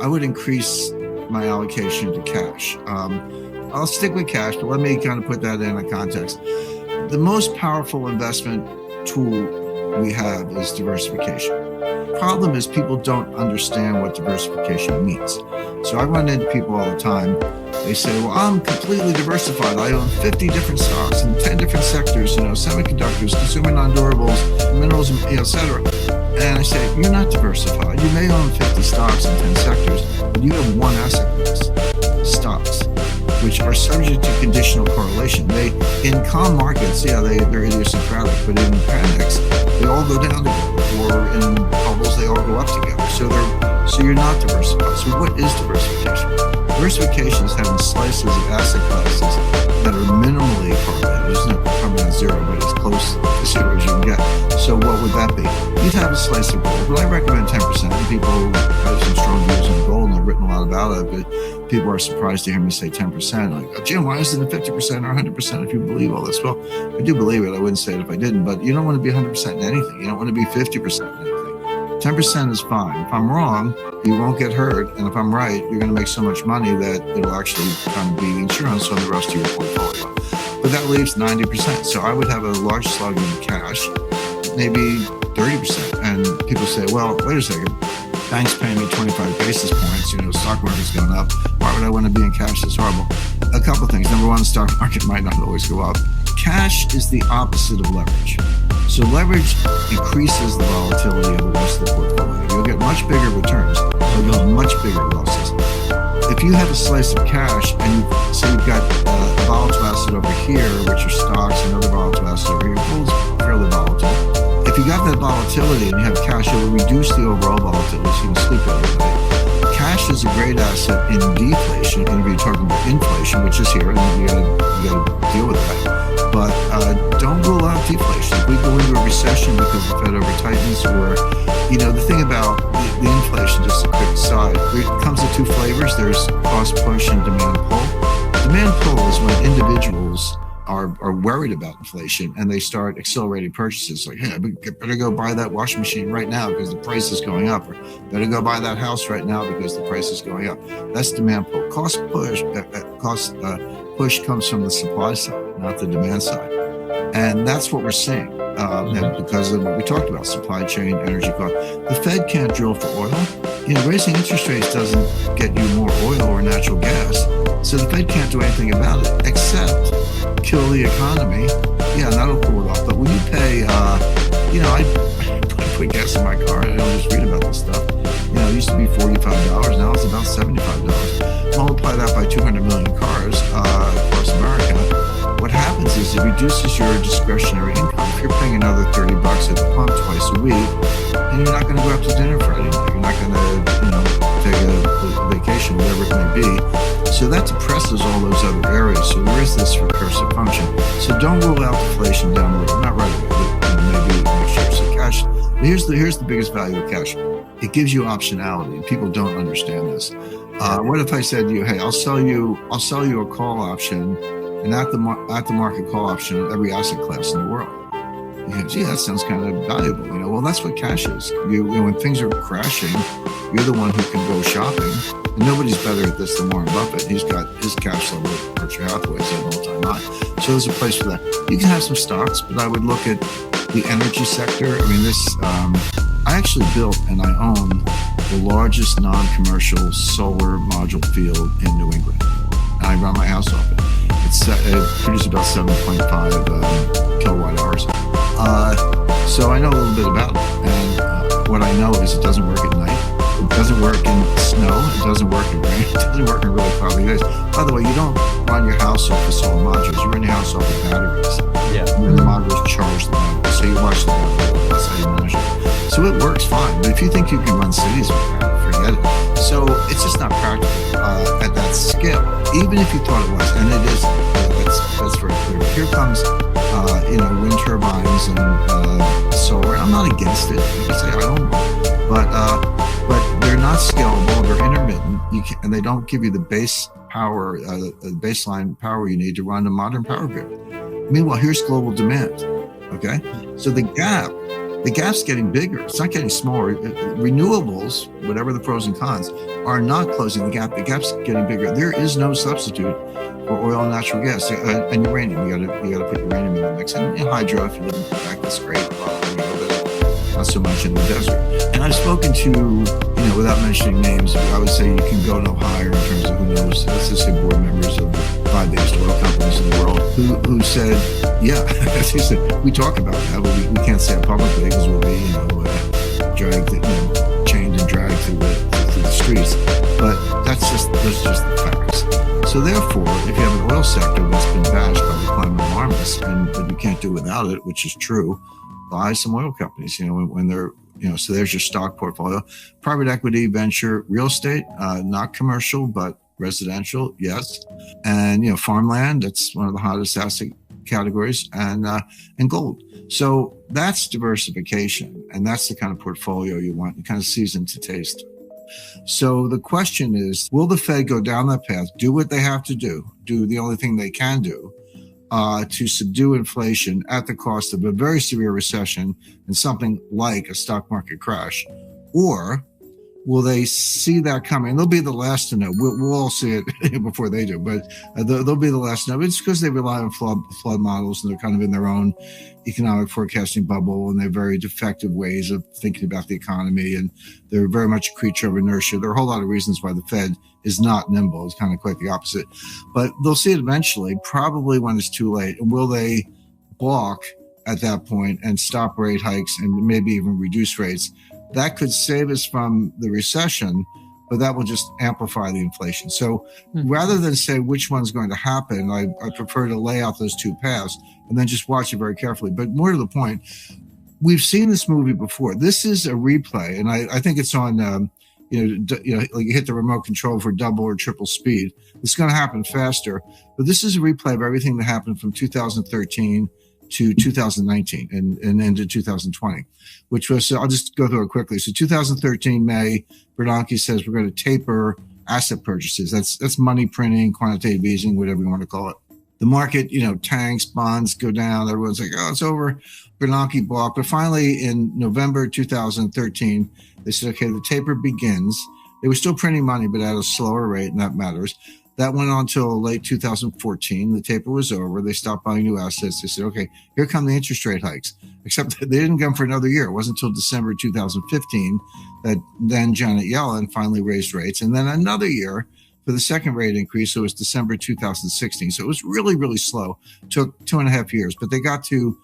I would increase my allocation to cash. I'll stick with cash, but let me kind of put that in a context. The most powerful investment tool we have is diversification. The problem is people don't understand what diversification means. So I run into people all the time. They say, well, I'm completely diversified. I own 50 different stocks in 10 different sectors, semiconductors, consumer non-durables, minerals, et cetera. And I say, you're not diversified. You may own 50 stocks in 10 sectors, but you have one asset class, stocks, which are subject to conditional correlation. In calm markets, they're idiosyncratic, but in panics, they all go down together, or in bubbles, they all go up together. So you're not diversified. So what is diversification? Diversification is having slices of asset classes that are minimally correlated. It's not coming at zero, but as close to zero as you can get. So what would that be? You'd have a slice of gold. Well, I recommend 10%. People have some strong views on gold, and I've written a lot about it, but people are surprised to hear me say 10%. Like, oh, Jim, why isn't it 50% or 100% if you believe all this? Well, I do believe it. I wouldn't say it if I didn't, but you don't want to be 100% in anything. You don't want to be 50% in anything. 10% is fine. If I'm wrong, you won't get hurt. And if I'm right, you're going to make so much money that it'll actually kind of be insurance on the rest of your portfolio. But that leaves 90%. So I would have a large slug in cash, maybe 30%. And people say, well, wait a second. Banks pay me 25 basis points. Stock market's going up. Why would I want to be in cash? That's horrible. A couple of things. Number one, the stock market might not always go up. Cash is the opposite of leverage. So leverage increases the volatility of the rest of the portfolio. You'll get much bigger returns, but you'll have much bigger losses. If you have a slice of cash and you've got a volatile asset over here, which are stocks, and other volatile assets over here, gold's fairly volatile. If you got that volatility and you have cash, it will reduce the overall volatility so you can sleep every night. Cash is a great asset in deflation. And if you're talking about inflation, which is here, and you gotta deal with that. But don't rule out deflation. If we go into a recession because the Fed over tightens, or the thing about the inflation, just a quick aside, it comes in two flavors. There's cost push and demand pull. Demand pull is when individuals are worried about inflation and they start accelerating purchases, like, hey, I better go buy that washing machine right now because the price is going up, or better go buy that house right now because the price is going up. That's demand pull. Cost push comes from the supply side, not the demand side. And that's what we're seeing because of what we talked about, supply chain, energy cost. The Fed can't drill for oil. Raising interest rates doesn't get you more oil or natural gas. So the Fed can't do anything about it except kill the economy. Yeah, that'll cool it off. But when you pay, I put gas in my car. I don't just read about this stuff. It used to be $45. Now it's about $75. Multiply that by 200 million cars across America. What happens is it reduces your discretionary income. If you're paying another $30 at the pump twice a week, then you're not going to go out to dinner Friday night. You're not going to, take a vacation, whatever it may be. So that depresses all those other areas. So there is this recursive function. So don't rule out deflation down the road. Not right away, but maybe next year. So cash. Here's the biggest value of cash. It gives you optionality. People don't understand this. What if I said to you, hey, I'll sell you a call option, an at the market call option on every asset class in the world? You go, gee, that sounds kind of valuable. Well, that's what cash is. When things are crashing, you're the one who can go shopping. And nobody's better at this than Warren Buffett. He's got his cash level at Berkshire Hathaway at an all-time high. So there's a place for that. You can have some stocks, but I would look at the energy sector. I actually built and I own the largest non-commercial solar module field in New England. And I run my house off it. It produces about 7.5 kilowatt hours. So I know a little bit about it. And what I know is it doesn't work at night. It doesn't work in snow. It doesn't work in rain. It doesn't work in really cloudy days. By the way, you don't run your house off of solar modules. You run your house off of batteries. Yeah. And the modules charge the batteries. So you watch the battery. That's how you manage it. So it works fine. But if you think you can run cities with that, forget it. So it's just not practical at that scale. Even if you thought it was, and it isn't. That's very clear. Here comes wind turbines and solar. I'm not against it. You can say I own one, but they're not scalable. They're intermittent. And they don't give you the base power, the baseline power you need to run a modern power grid. Meanwhile, here's global demand. Okay, so the gap the gap's getting bigger. It's not getting smaller. Renewables, whatever the pros and cons, are not closing the gap. The gap's getting bigger. There is no substitute for oil and natural gas and uranium. You gotta put uranium in the mix, and hydro if you live in Quebec, that's great. But not so much in the desert. And I've spoken to, without mentioning names, I would say you can go no higher in terms of who knows. Let's just say board members of the 5 biggest oil companies in the world who said, yeah, as he said, we talk about that, but we can't say it publicly because we'll be, dragged, chained and dragged through the streets. But those are just the facts. So therefore, if you have an oil sector that's been bashed by the climate alarmists, and you can't do without it, which is true, buy some oil companies, when they're, so there's your stock portfolio. Private equity, venture, real estate, not commercial, but residential, yes. And, farmland, that's one of the hottest asset categories, and gold. So that's diversification. And that's the kind of portfolio you want, the kind of season to taste. So the question is, will the Fed go down that path, do what they have to do the only thing they can do, to subdue inflation at the cost of a very severe recession and something like a stock market crash? Or will they see that coming? They'll be the last to know. We'll all see it before they do, but they'll be the last to know. It's because they rely on flood models, and they're kind of in their own economic forecasting bubble, and they're very defective ways of thinking about the economy, and they're very much a creature of inertia. There are a whole lot of reasons why the Fed is not nimble. It's kind of quite the opposite. But they'll see it eventually, probably when it's too late. And will they balk at that point and stop rate hikes and maybe even reduce rates? That could save us from the recession, but that will just amplify the inflation. So rather than say which one's going to happen, I prefer to lay out those two paths and then just watch it very carefully. But more to the point, we've seen this movie before. This is a replay, and I think it's on, like you hit the remote control for double or triple speed. It's going to happen faster, but this is a replay of everything that happened from 2013 to 2019 and into 2020, which was, I'll just go through it quickly. So 2013, May, Bernanke says we're going to taper asset purchases. That's money printing, quantitative easing, whatever you want to call it. The market, tanks, bonds go down. Everyone's like, oh, it's over. Bernanke balked. But finally, in November 2013, they said, okay, the taper begins. They were still printing money, but at a slower rate, and that matters. That went on till late 2014. The taper was over. They stopped buying new assets. They said, okay, here come the interest rate hikes. Except they didn't come for another year. It wasn't until December 2015 that then Janet Yellen finally raised rates. And then another year for the second rate increase. So it was December 2016. So it was really, really slow. It took 2.5 years, but they got to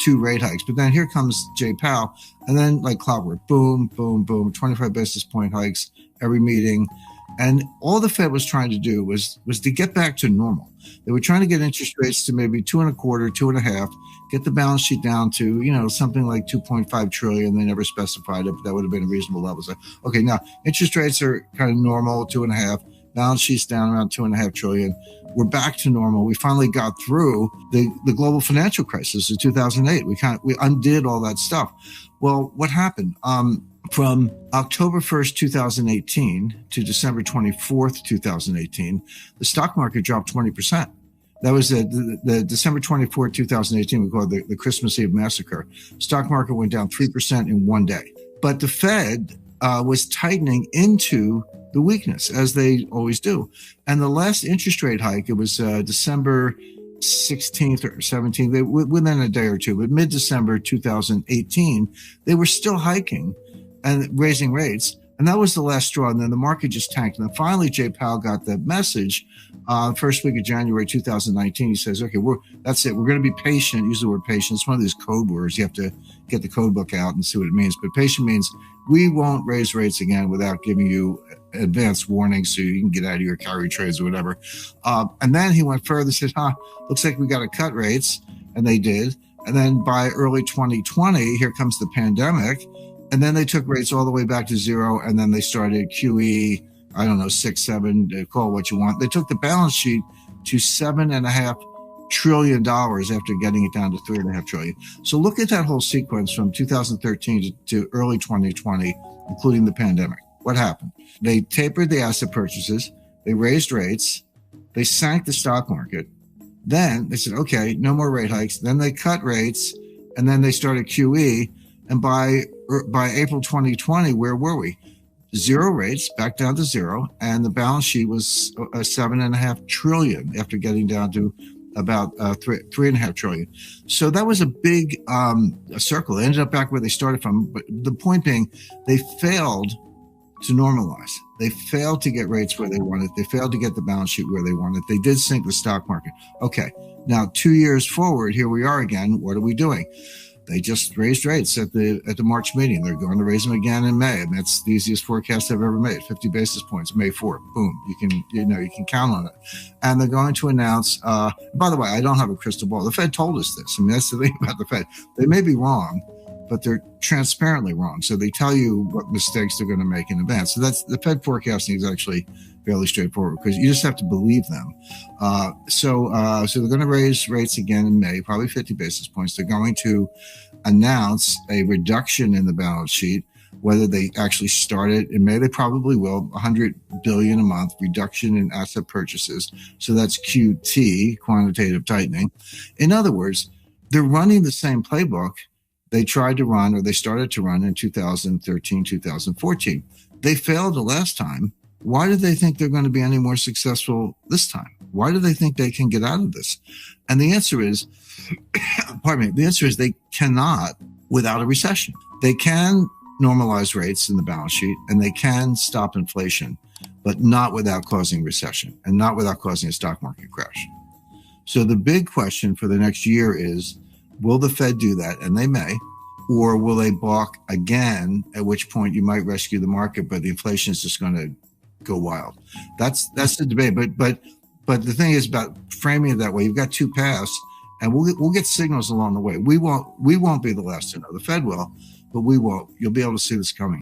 2 rate hikes. But then here comes Jay Powell. And then like clockwork, boom, boom, boom, 25 basis point hikes every meeting. And all the Fed was trying to do was to get back to normal. They were trying to get interest rates to maybe 2.25, 2.5, get the balance sheet down to, something like 2.5 trillion. They never specified it, but that would have been a reasonable level. So, okay, now interest rates are kind of normal, 2.5, balance sheets down around 2.5 trillion. We're back to normal. We finally got through the global financial crisis of 2008. We undid all that stuff. Well, what happened? From October 1st, 2018 to December 24th, 2018, the stock market dropped 20%. That was the December 24th, 2018, we call it the Christmas Eve massacre. Stock market went down 3% in one day. But the Fed was tightening into the weakness, as they always do. And the last interest rate hike, it was December 16th or 17th, within a day or two, but mid-December 2018, they were still hiking and raising rates. And that was the last straw. And then the market just tanked. And then finally, Jay Powell got the message first week of January 2019. He says, okay, that's it. We're going to be patient. Use the word patient. It's one of these code words. You have to get the code book out and see what it means. But patient means we won't raise rates again without giving you advance warning so you can get out of your carry trades or whatever. And then he went further, said, looks like we got to cut rates. And they did. And then by early 2020, here comes the pandemic. And then they took rates all the way back to zero. And then they started QE, 6, 7, call it what you want. They took the balance sheet to $7.5 trillion after getting it down to $3.5 trillion. So look at that whole sequence from 2013 to early 2020, including the pandemic. What happened? They tapered the asset purchases. They raised rates. They sank the stock market. Then they said, okay, no more rate hikes. Then they cut rates. And then they started QE. And by April 2020, where were we? Zero rates, back down to zero, and the balance sheet was $7.5 trillion after getting down to about $3.5 trillion. So that was a big a circle. They ended up back where they started from. But the point being, they failed to normalize. They failed to get rates where they wanted. They failed to get the balance sheet where they wanted. They did sink the stock market. Okay, now 2 years forward, here we are again. What are we doing? They just raised rates at the March meeting. They're going to raise them again in May, and that's the easiest forecast I've ever made. 50 basis points, May 4th. Boom. You can count on it. And they're going to announce. By the way, I don't have a crystal ball. The Fed told us this. I mean, that's the thing about the Fed. They may be wrong, but they're transparently wrong. So they tell you what mistakes they're going to make in advance. So that's the Fed forecasting is actually fairly straightforward because you just have to believe them. So they're going to raise rates again in May, probably 50 basis points. They're going to announce a reduction in the balance sheet. Whether they actually start it in May, they probably will. $100 billion a month reduction in asset purchases. So that's QT, quantitative tightening. In other words, they're running the same playbook they tried to run, or they started to run in 2013, 2014. They failed the last time. Why do they think they're going to be any more successful this time? Why do they think they can get out of this? And the answer is, the answer is they cannot without a recession. They can normalize rates in the balance sheet and they can stop inflation, but not without causing recession and not without causing a stock market crash. So the big question for the next year is, will the Fed do that? And they may. Or will they balk again, at which point you might rescue the market, but the inflation is just going to go wild. That's the debate. But the thing is about framing it that way. You've got two paths, and we'll get signals along the way. We won't be the last to know. The Fed will, but we won't. You'll be able to see this coming.